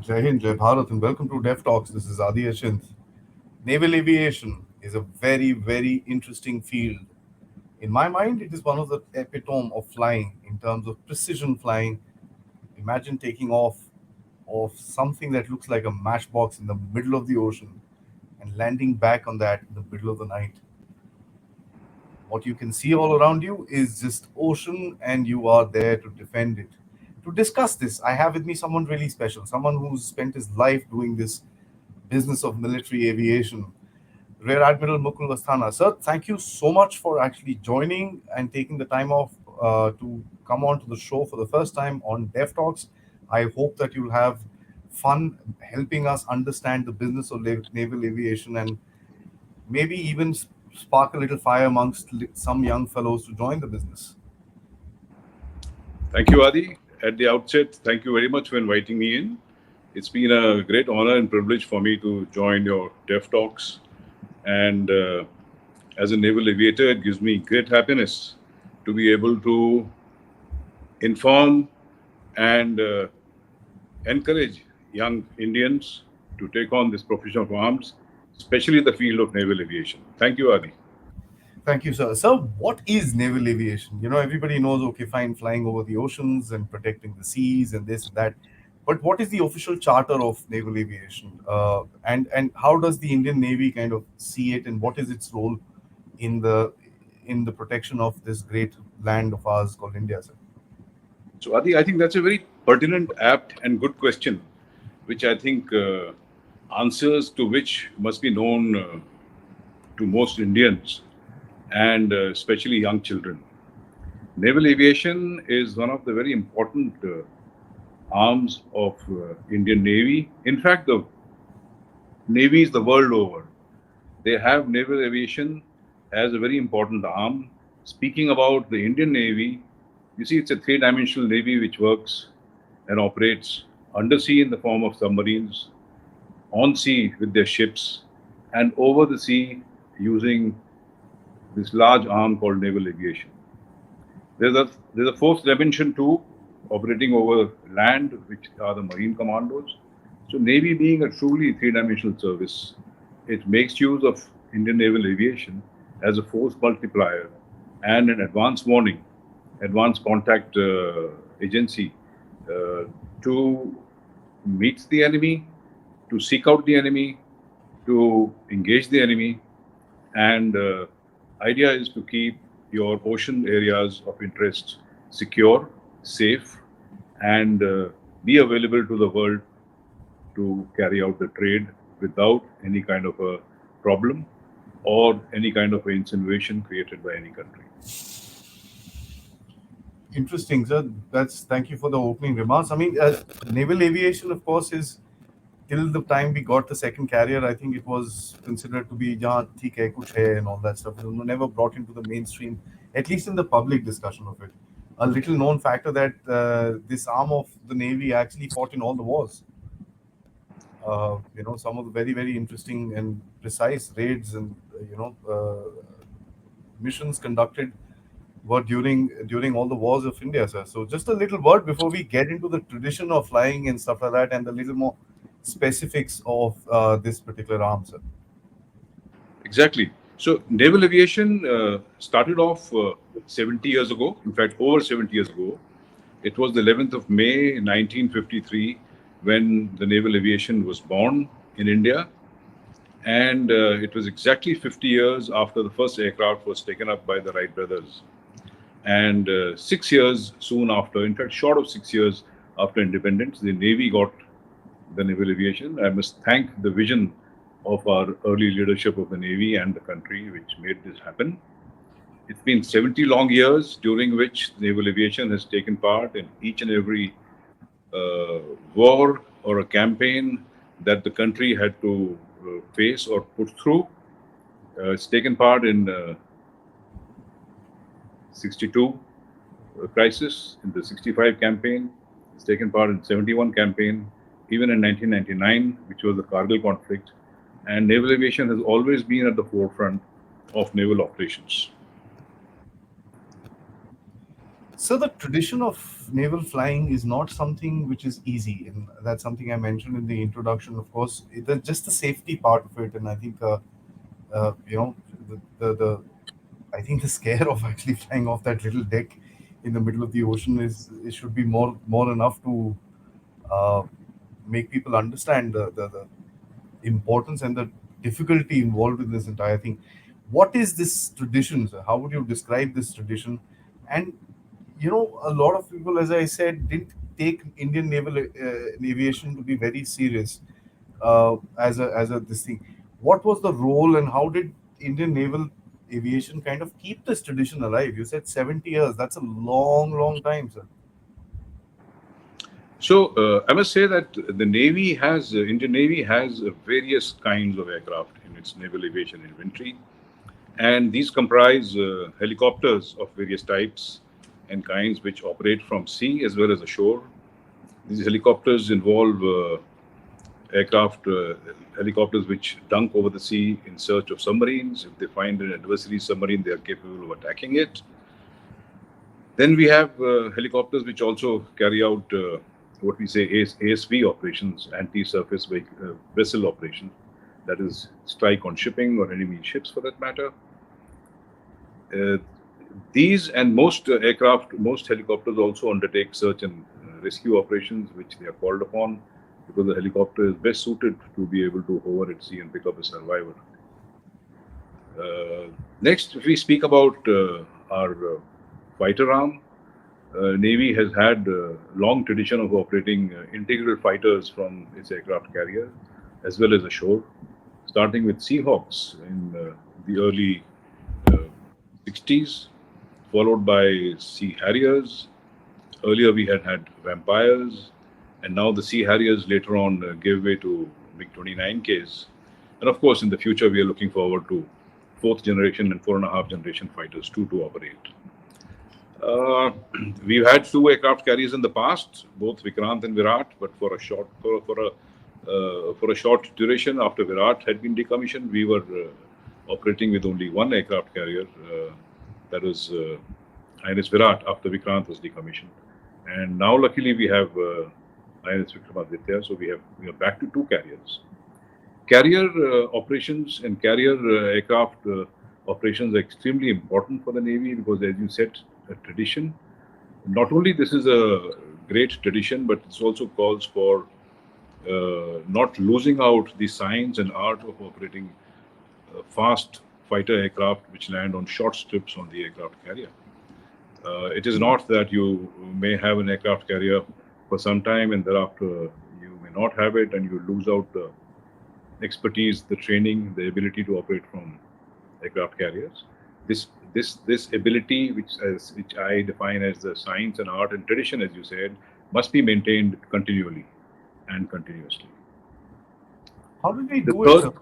Jai Hind, Jai Bharat, and welcome to Dev Talks. This is Aadi. Naval aviation is a very, very interesting field. In my mind, it is one of the epitome of flying in terms of precision flying. Imagine taking off of something that looks like a matchbox in the middle of the ocean and landing back on that in the middle of the night. What you can see all around you is just ocean, and you are there to defend it. To discuss this, I have with me someone really special, someone who's spent his life doing this business of military aviation. Rear Admiral Mukul Asthana. Sir, thank you so much for actually joining and taking the time off to come on to the show for the first time on Dev Talks. I hope that you'll have fun helping us understand the business of naval aviation, and maybe even spark a little fire amongst some young fellows to join the business. Thank you, Adi. At the outset, thank you very much for inviting me in. It's been a great honor and privilege for me to join your Dev Talks. And as a naval aviator, it gives me great happiness to be able to inform and encourage young Indians to take on this profession of arms, especially in the field of naval aviation. Thank you, Adi. Thank you, sir. Sir, what is naval aviation? Everybody knows, okay, fine, flying over the oceans and protecting the seas and this and that. But what is the official charter of naval aviation? And how does the Indian Navy kind of see it, and what is its role in the protection of this great land of ours called India, sir? So, Adi, I think that's a very pertinent, apt, and good question, which I think answers to which must be known to most Indians and especially young children. Naval aviation is one of the very important arms of Indian Navy. In fact, the navies the world over, they have naval aviation as a very important arm. Speaking about the Indian Navy, you see, it's a three-dimensional navy which works and operates undersea in the form of submarines, on sea with their ships, and over the sea using this large arm called naval aviation. There's a fourth dimension too, operating over land, which are the marine commandos. So Navy being a truly three-dimensional service, it makes use of Indian naval aviation as a force multiplier and an advance warning, advance contact agency to meet the enemy, to seek out the enemy, to engage the enemy, and idea is to keep your ocean areas of interest secure, safe, and be available to the world to carry out the trade without any kind of a problem or any kind of insinuation created by any country. Interesting, sir. That's Thank you for the opening remarks. I mean, naval aviation, of course, is till the time we got the second carrier. I think it was considered to be "Jahan theek hai, kuch hai" and all that stuff. It was never brought into the mainstream, at least in the public discussion of it. A little known factor that this arm of the navy actually fought in all the wars. Some of the very, very interesting and precise raids and missions conducted were during all the wars of India, sir. So just a little word before we get into the tradition of flying and stuff like that, and the little more specifics of this particular arm, sir. Exactly. So naval aviation started off 70 years ago. In fact, over 70 years ago. It was the 11th of May 1953 when the naval aviation was born in India. And it was exactly 50 years after the first aircraft was taken up by the Wright brothers. And 6 years soon after, in fact, short of 6 years after independence, the Navy got the naval aviation. I must thank the vision of our early leadership of the Navy and the country which made this happen. It's been 70 long years during which naval aviation has taken part in each and every war or a campaign that the country had to face or put through. It's taken part in 62 crisis, in the 65 campaign. It's taken part in 71 campaign, even in 1999, which was the Kargil conflict. And naval aviation has always been at the forefront of naval operations. So the tradition of naval flying is not something which is easy, and that's something I mentioned in the introduction. Of course, just the safety part of it, and I think you know the I think the scare of actually flying off that little deck in the middle of the ocean is it should be more enough to uh, make people understand the importance and the difficulty involved in this entire thing. What is this tradition, sir? How would you describe this tradition? And a lot of people, as I said, didn't take Indian naval aviation to be very serious as a this thing. What was the role, and how did Indian naval aviation kind of keep this tradition alive? You said 70 years. That's a long, long time, sir. So I must say that the Navy has Indian Navy has various kinds of aircraft in its naval aviation inventory, and these comprise helicopters of various types and kinds which operate from sea as well as ashore. These helicopters involve aircraft helicopters which dunk over the sea in search of submarines. If they find an adversary submarine, they are capable of attacking it. Then we have helicopters which also carry out what we say ASV operations, anti-surface vessel operations, that is, strike on shipping or enemy ships for that matter. Uh, these and most aircraft, most helicopters also undertake search and rescue operations, which they are called upon because the helicopter is best suited to be able to hover at sea and pick up a survivor. Uh, Next, if we speak about our fighter arm, Navy has had a long tradition of operating integral fighters from its aircraft carrier as well as ashore, starting with Seahawks in the early uh, 60s, followed by Sea Harriers. Earlier we had Vampires, and now the Sea Harriers later on gave way to MiG-29Ks. And of course, in the future, we are looking forward to fourth generation and four and a half generation fighters too to operate. Uh, we've had two aircraft carriers in the past, both Vikrant and Virat, but for a short duration after Virat had been decommissioned, we were operating with only one aircraft carrier, that was INS Virat after Vikrant was decommissioned, and now luckily we have INS Vikrant, so we are back to two carriers. Carrier operations and carrier aircraft operations are extremely important for the Navy because, as you said, a tradition. Not only this is a great tradition, but it also calls for not losing out the science and art of operating fast fighter aircraft which land on short strips on the aircraft carrier. It is not that you may have an aircraft carrier for some time and thereafter you may not have it and you lose out the expertise, the training, the ability to operate from aircraft carriers. This ability, which I define as the science and art and tradition, as you said, must be maintained continually and continuously. How did we The do it, third, sir?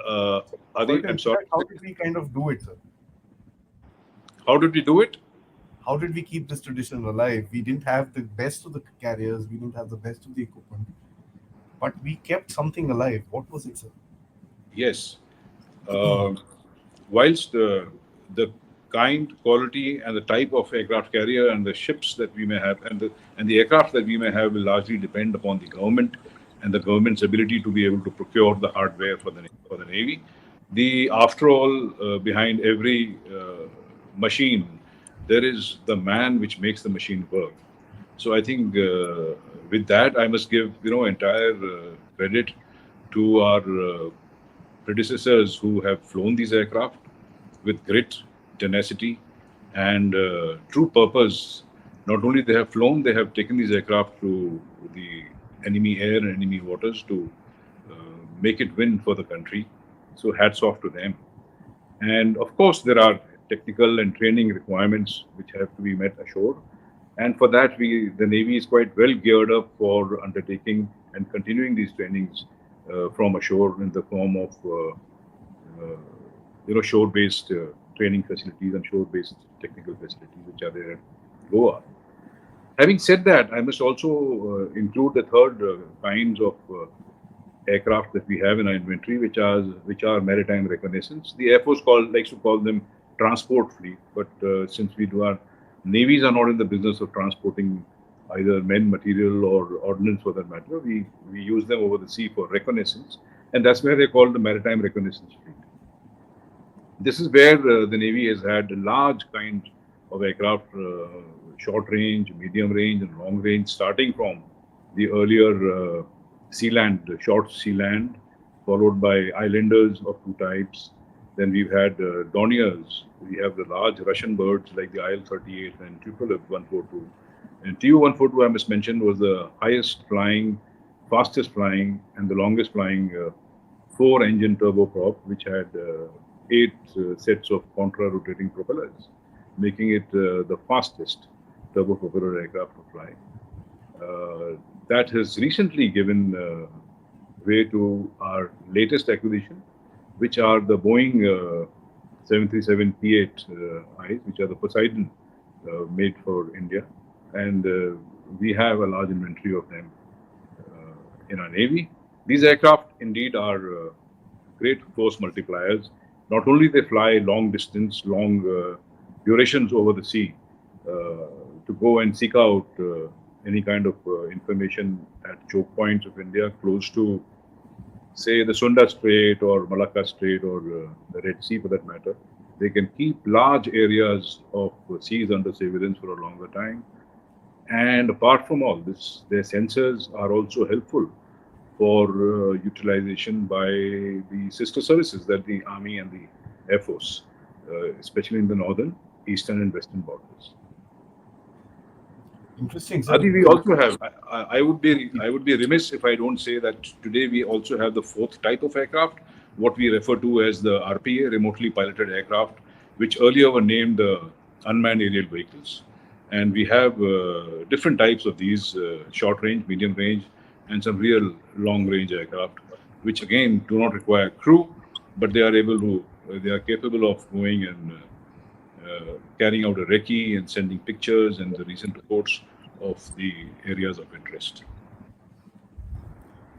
uh, Sorry Adi, to I'm sorry. interrupt. How did we kind of do it, sir? How did we do it? How did we keep this tradition alive? We didn't have the best of the carriers, we didn't have the best of the equipment, but we kept something alive. What was it, sir? Yes. Uh, whilst the kind, quality, and the type of aircraft carrier and the ships that we may have and the aircraft that we may have will largely depend upon the government and the government's ability to be able to procure the hardware for the Navy. The after all, behind every machine, there is the man which makes the machine work. So I think with that, I must give entire credit to our predecessors who have flown these aircraft with grit, tenacity, and true purpose. Not only they have flown, they have taken these aircraft to the enemy air and enemy waters to uh, make it win for the country. So hats off to them. And of course, there are technical and training requirements which have to be met ashore. And for that, the Navy is quite well geared up for undertaking and continuing these trainings from ashore in the form of shore-based training facilities and shore-based technical facilities which are there at Goa. Having said that, I must also include the third kinds of aircraft that we have in our inventory, which are maritime reconnaissance. The Air Force likes to call them transport fleet, but since we Navies are not in the business of transporting either men, material, or ordnance for that matter. We use them over the sea for reconnaissance, and that's where they call the maritime reconnaissance fleet. This is where the Navy has had a large kind of aircraft, short range, medium range, and long range, starting from the earlier sea land, short sea land, followed by islanders of two types. Then we've had Dorniers. We have the large Russian birds like the IL-38 and Tupolev 142. And Tu-142, I must mention, was the highest flying, fastest flying, and the longest flying four-engine turboprop, which had eight sets of contra-rotating propellers, making it the fastest turbopropeller aircraft to fly. That has recently given way to our latest acquisition, which are the Boeing 737 P-8 Is, which are the Poseidon made for India. And we have a large inventory of them in our Navy. These aircraft indeed are great force multipliers. Not only they fly long distance, long durations over the sea to go and seek out any kind of information at choke points of India close to, say, the Sunda Strait or Malacca Strait or the Red Sea for that matter. They can keep large areas of seas under surveillance for a longer time. And apart from all this, their sensors are also helpful for utilization by the sister services that the Army and the Air Force, especially in the northern, eastern, and western borders. Interesting, sir. Adi, we also have. I would be remiss if I don't say that today we also have the fourth type of aircraft, what we refer to as the RPA, remotely piloted aircraft, which earlier were named unmanned aerial vehicles, and we have different types of these: short range, medium range, and some real long range aircraft, which again do not require crew, but they are capable of going and carrying out a recce and sending pictures and the recent reports of the areas of interest.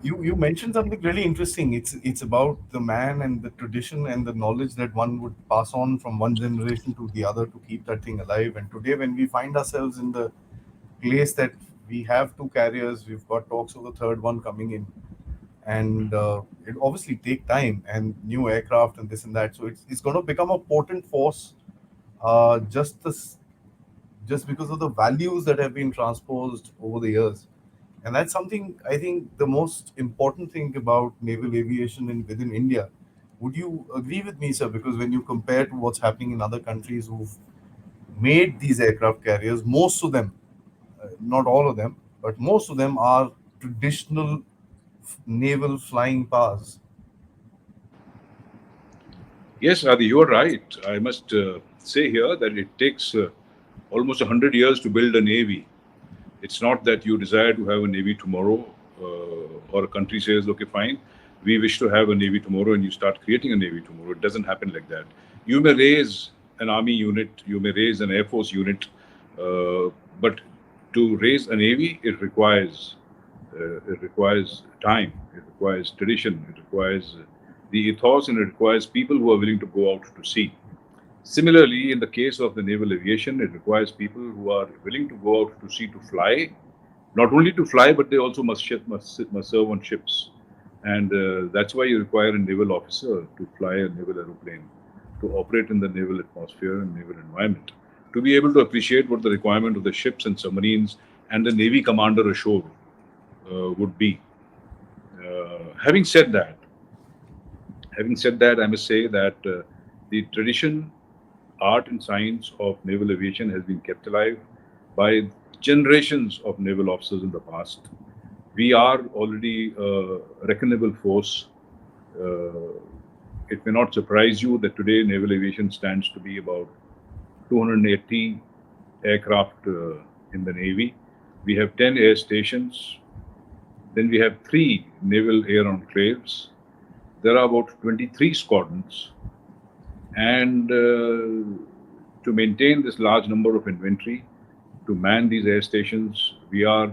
You mentioned something really interesting. It's about the man and the tradition and the knowledge that one would pass on from one generation to the other to keep that thing alive. And today, when we find ourselves in the place that we have two carriers, we've got talks of the third one coming in, and it obviously take time and new aircraft and this and that. So it's going to become a potent force, just this, just because of the values that have been transposed over the years. And that's something I think the most important thing about naval aviation within India. Would you agree with me, sir? Because when you compare to what's happening in other countries who've made these aircraft carriers, most of them, not all of them, but most of them are traditional naval flying powers. Yes, Adi, you are right. I must say here that it takes almost 100 years to build a navy. It's not that you desire to have a navy tomorrow, or a country says, "Okay, fine, we wish to have a navy tomorrow," and you start creating a navy tomorrow. It doesn't happen like that. You may raise an army unit, you may raise an air force unit, but to raise a navy, it requires time, it requires tradition, it requires the ethos, and it requires people who are willing to go out to sea. Similarly, in the case of the naval aviation, it requires people who are willing to go out to sea to fly, not only to fly, but they also must serve on ships. And that's why you require a naval officer to fly a naval aeroplane, to operate in the naval atmosphere and naval environment, to be able to appreciate what the requirement of the ships and submarines and the navy commander ashore would be. Having said that, I must say that the tradition, art, and science of naval aviation has been kept alive by generations of naval officers in the past. We are already a reckonable force. Uh, it may not surprise you that today naval aviation stands to be about 280 aircraft in the Navy. We have 10 air stations. Then we have three naval air enclaves. There are about 23 squadrons. And to maintain this large number of inventory, to man these air stations, we are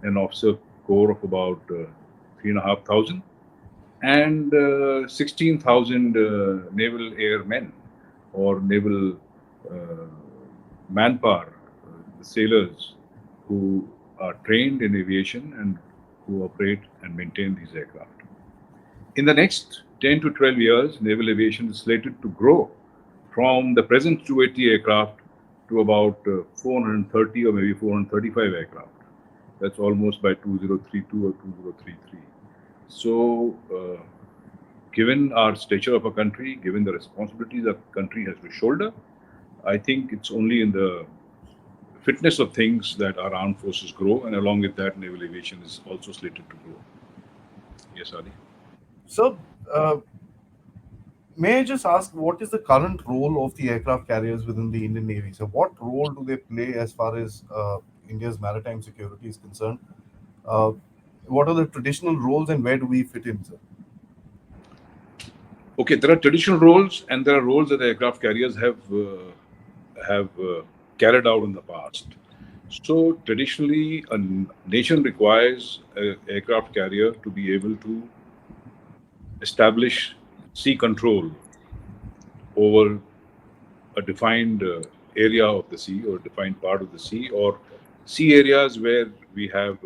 an officer corps of about 3,500 and 16,000 naval airmen or naval uh, manpower the sailors who are trained in aviation and who operate and maintain these aircraft. In the next 10 to 12 years, naval aviation is slated to grow from the present 280 aircraft to about 430 or maybe 435 aircraft. That's almost by 2032 or 2033. So, given our stature of a country, given the responsibilities a country has to shoulder, I think it's only in the fitness of things that our armed forces grow, and along with that, naval aviation is also slated to grow. Yes, Adi. So, may I just ask, what is the current role of the aircraft carriers within the Indian Navy? So, what role do they play as far as India's maritime security is concerned? Uh, what are the traditional roles and where do we fit in, sir? Okay, there are traditional roles, and there are roles that the aircraft carriers have carried out in the past. So traditionally, a nation requires an aircraft carrier to be able to establish sea control over a defined area of the sea or a defined part of the sea or sea areas where we have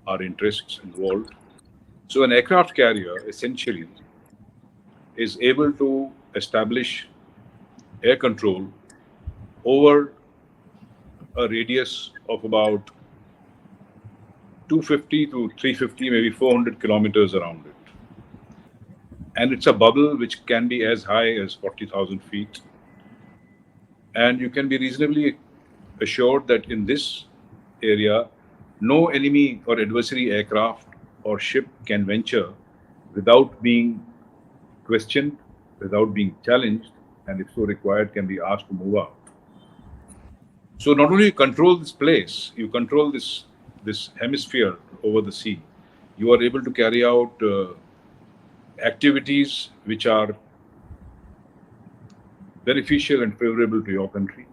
our interests involved. So an aircraft carrier essentially is able to establish air control over a radius of about 250 to 350, maybe 400 kilometers around it. And it's a bubble which can be as high as 40,000 feet. And you can be reasonably assured that in this area, no enemy or adversary aircraft or ship can venture without being questioned, without being challenged, and if so required, can be asked to move out. So not only you control this place, you control this hemisphere over the sea. You are able to carry out activities which are beneficial and favorable to your country,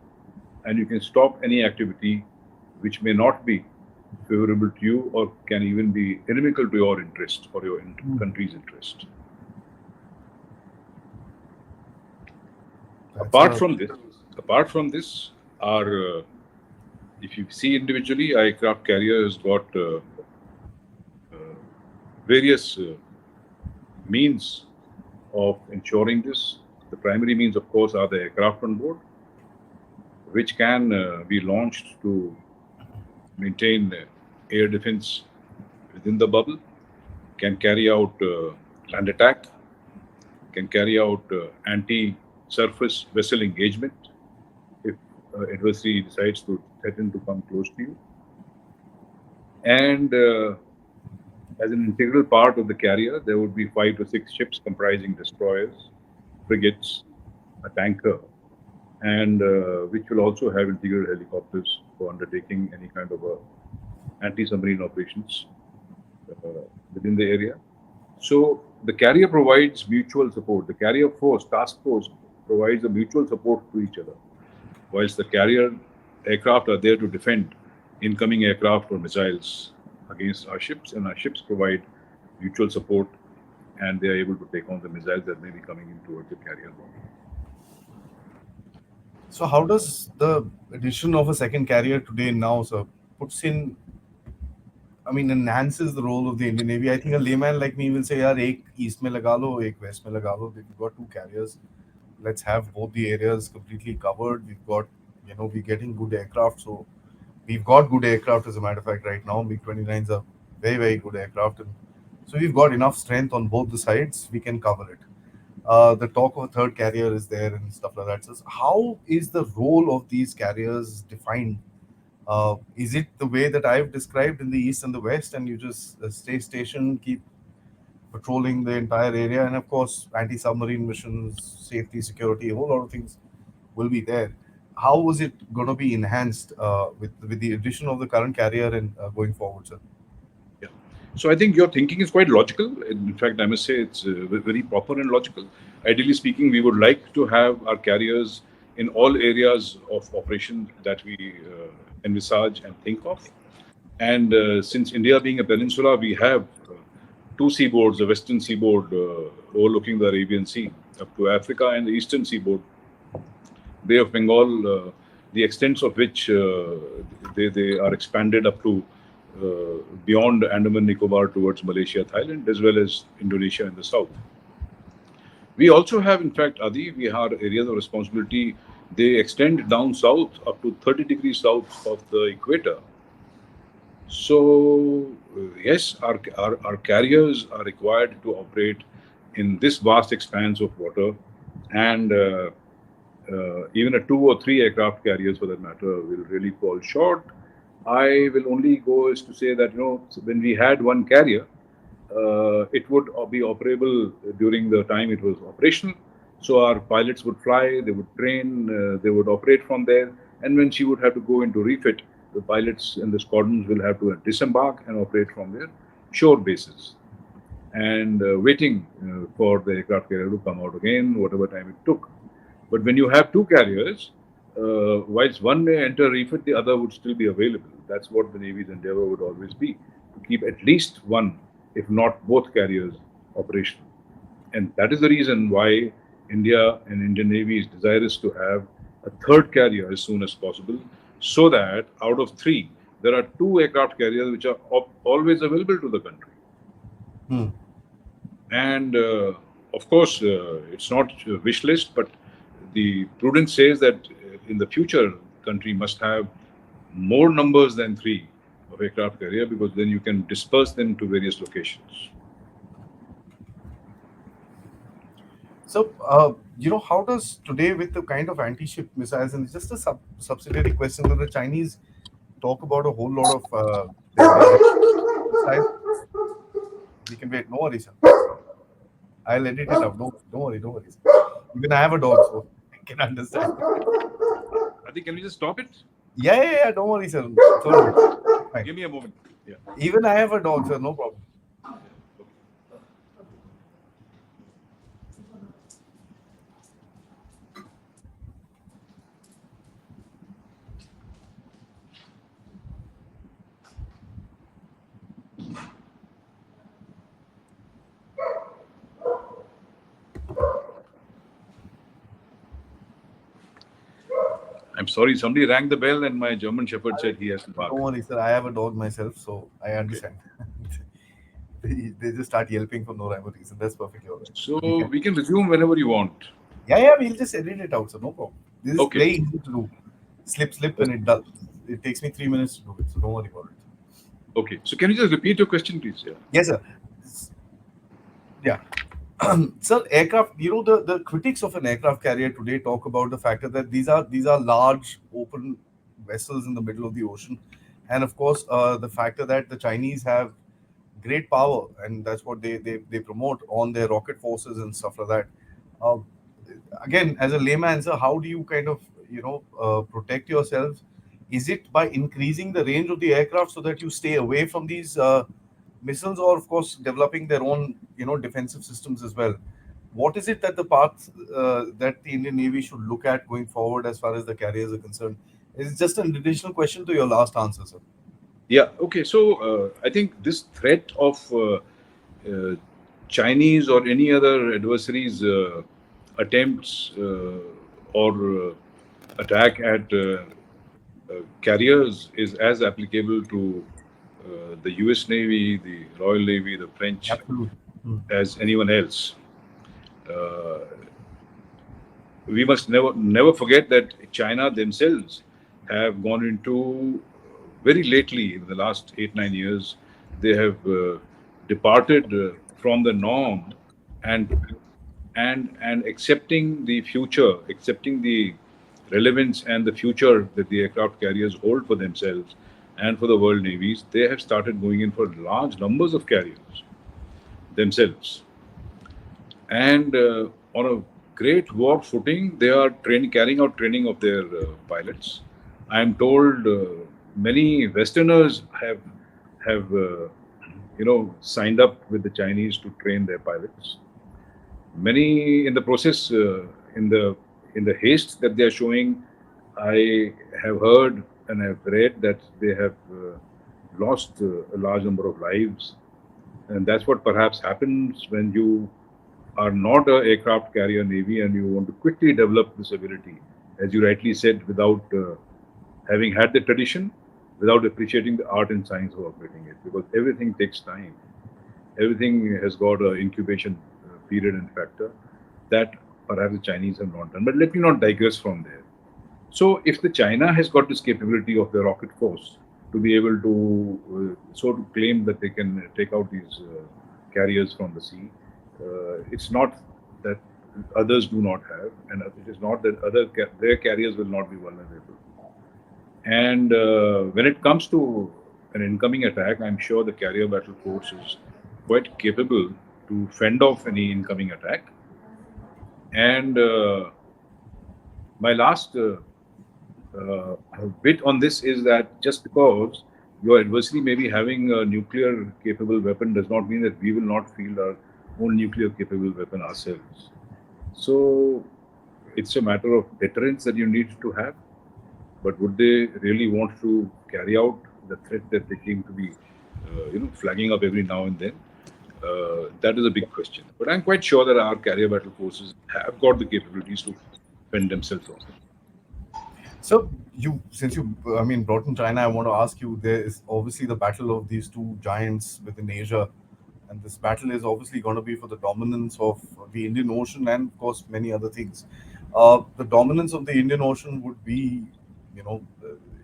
and you can stop any activity which may not be favorable to you or can even be inimical to your interest or your country's interest. That's Apart a from this, apart from this, our if you see individually, aircraft carrier has got various means of ensuring this. The primary means, of course, are the aircraft on board, which can be launched to maintain air defense within the bubble, can carry out land attack, can carry out anti-surface vessel engagement if adversary decides to threaten to come close to you. And as an integral part of the carrier, there would be 5 to 6 ships comprising destroyers, frigates, a tanker, and which will also have integral helicopters for undertaking any kind of anti-submarine operations within the area. So the carrier provides mutual support. The carrier force, task force, provides a mutual support to each other, whilst the carrier aircraft are there to defend incoming aircraft or missiles against our ships, and our ships provide mutual support, and they are able to take on the missiles that may be coming in towards the carrier body. So, how does the addition of a second carrier today now, sir, puts in, I mean, enhances the role of the Indian Navy? I think a layman like me will say, "यार एक east में लगा लो, एक west में लगा लो. We've got two carriers. Let's have both the areas completely covered. We've got, we're getting good aircraft. So we've got good aircraft, as a matter of fact, right now. MiG-29s are very, very good aircraft, and so we've got enough strength on both the sides. We can cover it. The talk of a third carrier is there and stuff like that. So how is the role of these carriers defined? Is it the way that I've described in the east and the west, and you just stay stationed, keep patrolling the entire area, and of course, anti-submarine missions, safety, security, a whole lot of things will be there. How was it going to be enhanced with the addition of the current carrier and going forward, sir? Yeah. So I think your thinking is quite logical. In fact, I must say it's very proper and logical. Ideally speaking, we would like to have our carriers in all areas of operation that we envisage and think of. And since India being a peninsula, we have two seaboards, the western seaboard overlooking the Arabian Sea up to Africa, and the eastern seaboard, Bay of Bengal, the extents of which they are expanded up to beyond Andaman Nicobar towards Malaysia, Thailand, as well as Indonesia in the south. We also have, in fact, Adi, we have areas of responsibility. They extend down south up to 30 degrees south of the equator. So, yes, our carriers are required to operate in this vast expanse of water, and even a 2 or 3 aircraft carriers, for that matter, will really fall short. I will only go as to say that, when we had one carrier, it would be operable during the time it was operational. So our pilots would fly, they would train, they would operate from there. And when she would have to go into refit, the pilots and the squadrons will have to disembark and operate from their shore bases. And waiting for the aircraft carrier to come out again, whatever time it took. But when you have two carriers, whilst one may enter refit, the other would still be available. That's what the Navy's endeavor would always be, to keep at least one, if not both carriers, operational. And that is the reason why India and Indian Navy is desirous to have a third carrier as soon as possible, so that out of three, there are two aircraft carriers which are always available to the country. Hmm. And of course, it's not a wish list, but the prudence says that in the future, the country must have more numbers than three of aircraft carrier, because then you can disperse them to various locations. So, how does today, with the kind of anti-ship missiles, and it's just a subsidiary question, that the Chinese talk about a whole lot of their missiles. We can wait. No worries, sir. I'll edit it out. Don't worry, don't worry. Sir. Even I have a dog, so I can understand. Adi, can we just stop it? Yeah. Don't worry, sir. It's all right. Fine. Give me a moment. Yeah. Even I have a dog, sir. No problem. I'm sorry, somebody rang the bell and my German Shepherd said he has to bark. Don't worry, sir. I have a dog myself, so I understand. They just start yelping for no rhyme or reason. That's perfectly all right. So we can resume whenever you want. Yeah. We'll just edit it out, sir. No problem. This is Okay. very easy to do. Slip, and it does. It takes me 3 minutes to do it, so don't worry about it. Okay. So can you just repeat your question, please? Yeah. Yes, sir. Yeah. Sir, aircraft, the critics of an aircraft carrier today talk about the fact that these are large open vessels in the middle of the ocean, and of course the factor that the Chinese have great power, and that's what they promote on their rocket forces and stuff like that. uh, Again, as a layman, sir, how do you kind of protect yourselves? Is it by increasing the range of the aircraft so that you stay away from these missiles, or of course developing their own defensive systems as well? What is it that the path that the Indian Navy should look at going forward as far as the carriers are concerned? It's just an additional question to your last answer, sir. Yeah. Okay. So I think this threat of Chinese or any other adversaries' attempts or attack at carriers is as applicable to the US Navy, the Royal Navy, the French, Absolutely. as anyone else. Uh, we must never forget that China themselves have gone into, very lately, in the last 8-9 years, they have departed from the norm, and accepting the future, accepting the relevance and the future that the aircraft carriers hold for themselves and for the world navies. They have started going in for large numbers of carriers themselves, and on a great war footing, they are carrying out training of their pilots. I am told many Westerners have signed up with the Chinese to train their pilots. Many, in the process, in the haste that they are showing, I have heard and have read that they have lost a large number of lives, and that's what perhaps happens when you are not an aircraft carrier navy and you want to quickly develop this ability. as you rightly said, without having had the tradition, without appreciating the art and science of operating it, because everything takes time. Everything has got an incubation period and factor that perhaps the Chinese have not done. But let me not digress from there. So, if the China has got this capability of the rocket force to be able to so to claim that they can take out these carriers from the sea, it's not that others do not have, and it is not that their carriers will not be vulnerable. And when it comes to an incoming attack, I'm sure the carrier battle force is quite capable to fend off any incoming attack. And my last uh, bit on this is that just because your adversary may be having a nuclear capable weapon does not mean that we will not field our own nuclear capable weapon ourselves. So it's a matter of deterrence that you need to have. But would they really want to carry out the threat that they seem to be, flagging up every now and then? That is a big question. But I'm quite sure that our carrier battle forces have got the capabilities to fend themselves off. So since you, I mean, brought in China, I want to ask you. There is obviously the battle of these two giants within Asia, and this battle is obviously going to be for the dominance of the Indian Ocean and, of course, many other things. The dominance of the Indian Ocean would be,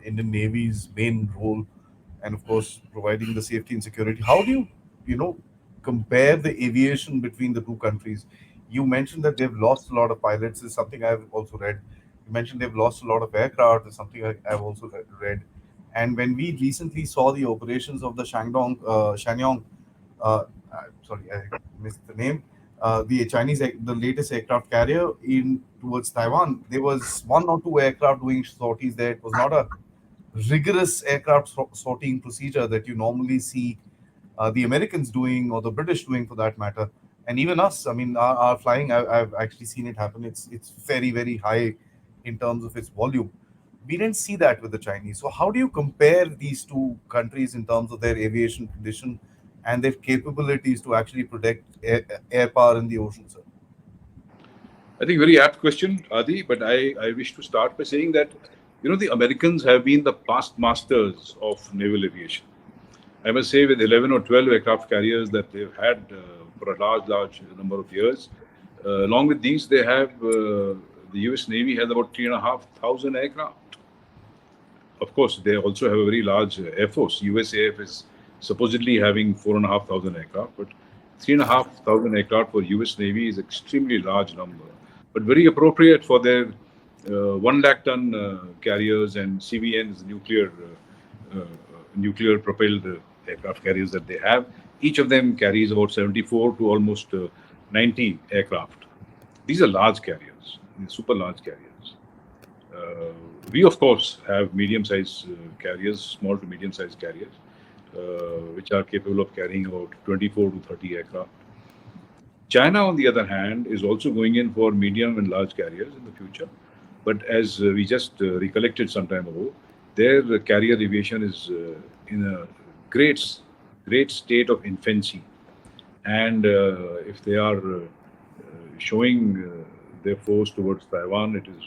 Indian Navy's main role, and of course, providing the safety and security. How do you, you know, compare the aviation between the two countries? You mentioned that they've lost a lot of pilots. Is something I've also read. You mentioned they've lost a lot of aircraft. Is something I've also read. And when we recently saw the operations of the Shanyong, sorry, I missed the name. The latest aircraft carrier in towards Taiwan. There was one or two aircraft doing sorties there. It was not a rigorous aircraft sorting procedure that you normally see the Americans doing or the British doing for that matter, and even us. I mean, our flying. I've actually seen it happen. It's very very high in terms of its volume. We didn't see that with the Chinese. So how do you compare these two countries in terms of their aviation condition and their capabilities to actually protect air power in the ocean, sir? I think very apt question, Adi, but I wish to start by saying that, the Americans have been the past masters of naval aviation. I must say, with 11 or 12 aircraft carriers that they've had for a large number of years, along with these, they have the US Navy has about 3,500 aircraft. Of course, they also have a very large air force. USAF is supposedly having 4,500 aircraft, but 3,500 aircraft for US Navy is extremely large number, but very appropriate for their 1 lakh ton carriers and CVNs, nuclear propelled aircraft carriers that they have. Each of them carries about 74 to almost 90 aircraft. These are large carriers, super large carriers. Uh, we, of course, have medium-sized carriers, small to medium-sized carriers, which are capable of carrying about 24 to 30 aircraft. China, on the other hand, is also going in for medium and large carriers in the future. But as we just recollected some time ago, their carrier aviation is in a great state of infancy. And if they are showing their force towards Taiwan, it is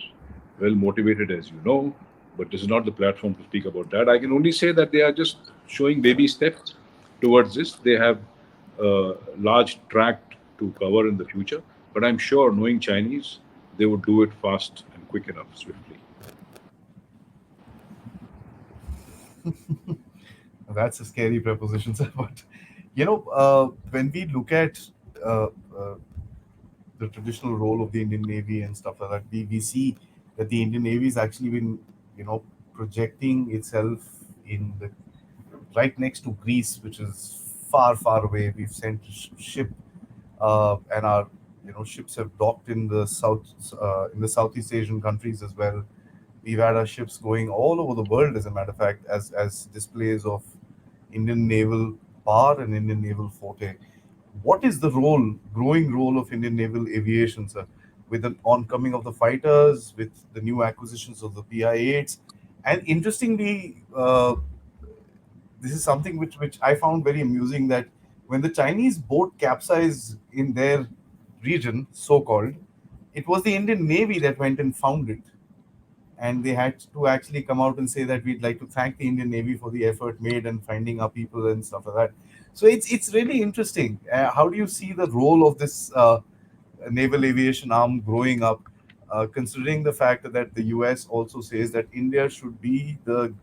well motivated, as you know. But this is not the platform to speak about that. I can only say that they are just showing baby steps towards this. They have a large track to cover in the future. But I'm sure, knowing Chinese, they would do it fast and quick enough, swiftly. That's a scary proposition, sir. But when we look at uh, uh, the traditional role of the Indian Navy and stuff like that, we see that the Indian Navy has actually been, projecting itself in the right next to Greece, which is far, far away. We've sent ship, and our ships have docked in the Southeast Asian countries as well. We've had our ships going all over the world, as a matter of fact, as displays of Indian naval power and Indian naval forte. What is the growing role of Indian naval aviation, sir, with the oncoming of the fighters, with the new acquisitions of the PI-8s, and interestingly, this is something which I found very amusing that when the Chinese boat capsized in their region, so called, it was the Indian Navy that went and found it. and they had to actually come out and say that we'd like to thank the Indian Navy for the effort made and finding our people and stuff like that. So it's really interesting. How do you see the role of this naval aviation arm growing up, considering the fact that the US also says that India should be the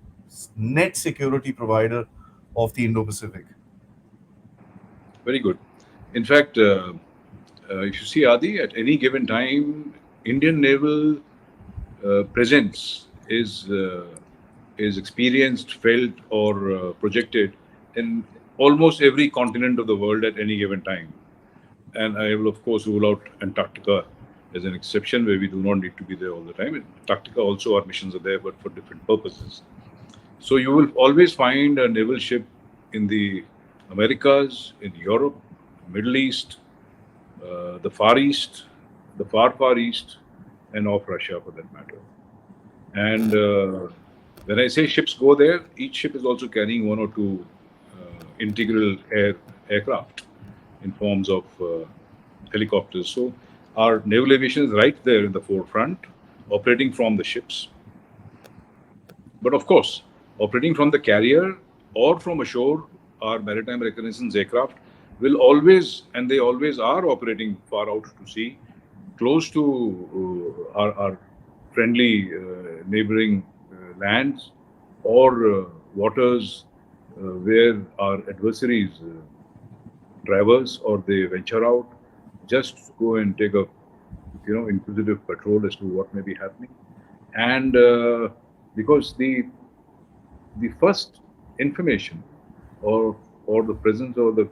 net security provider of the Indo-Pacific? Very good. In fact, if you see Adi, at any given time, Indian naval presence is experienced, felt, or projected in almost every continent of the world at any given time. And I will, of course, rule out Antarctica as an exception where we do not need to be there all the time. In Antarctica, also, our missions are there, but for different purposes. So you will always find a naval ship in the Americas, in Europe, Middle East, the Far East, the Far East, and off Russia for that matter. And when I say ships go there, each ship is also carrying one or two integral aircraft in forms of helicopters. So our naval aviation is right there in the forefront, operating from the ships. But of course, operating from the carrier or from ashore, our maritime reconnaissance aircraft will always, and they always are operating far out to sea, close to our friendly neighboring lands or waters where our adversaries traverse or they venture out just to go and take a inquisitive patrol as to what may be happening. And because the first information or the presence or the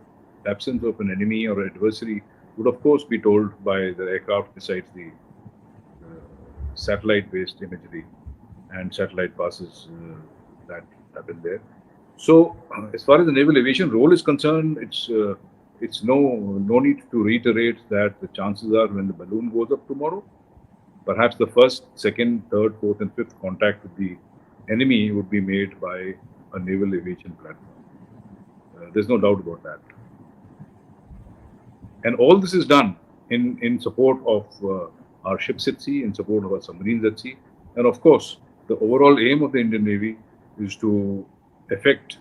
absence of an enemy or adversary would of course be told by the aircraft besides the satellite based imagery and satellite passes that happen there. So as far as the naval aviation role is concerned, it's no need to reiterate that the chances are when the balloon goes up tomorrow, perhaps the first, second, third, fourth, and fifth contact with the enemy would be made by a naval aviation platform. There's no doubt about that. And all this is done in support of our ships at sea, in support of our submarines at sea. And of course, the overall aim of the Indian Navy is to affect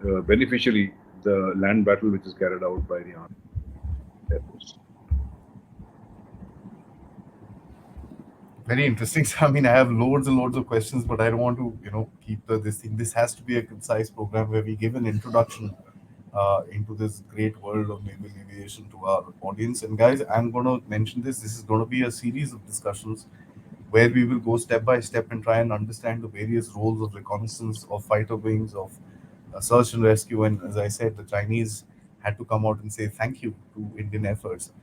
beneficially the land battle which is carried out by the Army Air Force. Very interesting. So, I mean, I have loads and loads of questions, but I don't want to, keep this thing. This has to be a concise program where we give an introduction into this great world of naval aviation to our audience. And guys, I'm going to mention this. This is going to be a series of discussions where we will go step by step and try and understand the various roles of reconnaissance, of fighter wings, of search and rescue. And as I said, the Chinese had to come out and say thank you to Indian efforts.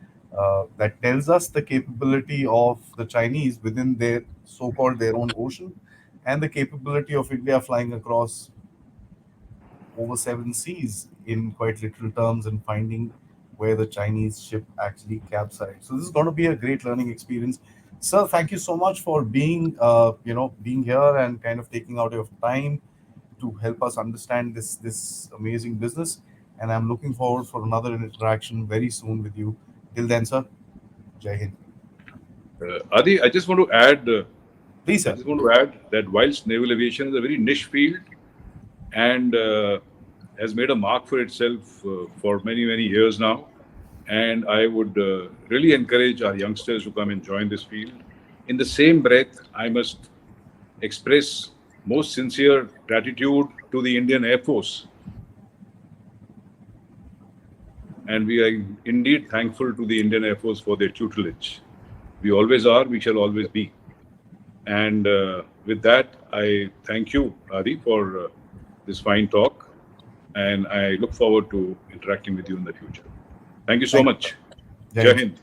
That tells us the capability of the Chinese within their so-called their own ocean, and the capability of India flying across over seven seas in quite literal terms and finding where the Chinese ship actually capsized. So this is going to be a great learning experience. Sir, thank you so much for being here and kind of taking out your time to help us understand this amazing business. And I'm looking forward for another interaction very soon with you. Till then, sir, Jai Hind. Adi, Please, I sir. just want to add that whilst naval aviation is a very niche field and has made a mark for itself for many, many years now, and I would really encourage our youngsters to come and join this field. In the same breath, I must express most sincere gratitude to the Indian Air Force. And we are indeed thankful to the Indian Air Force for their tutelage. We always are, we shall always be. And with that, I thank you, Adi, for this fine talk. And I look forward to interacting with you in the future. Thank you so Thank you, sir. much. Jai Jai Hind. Hind.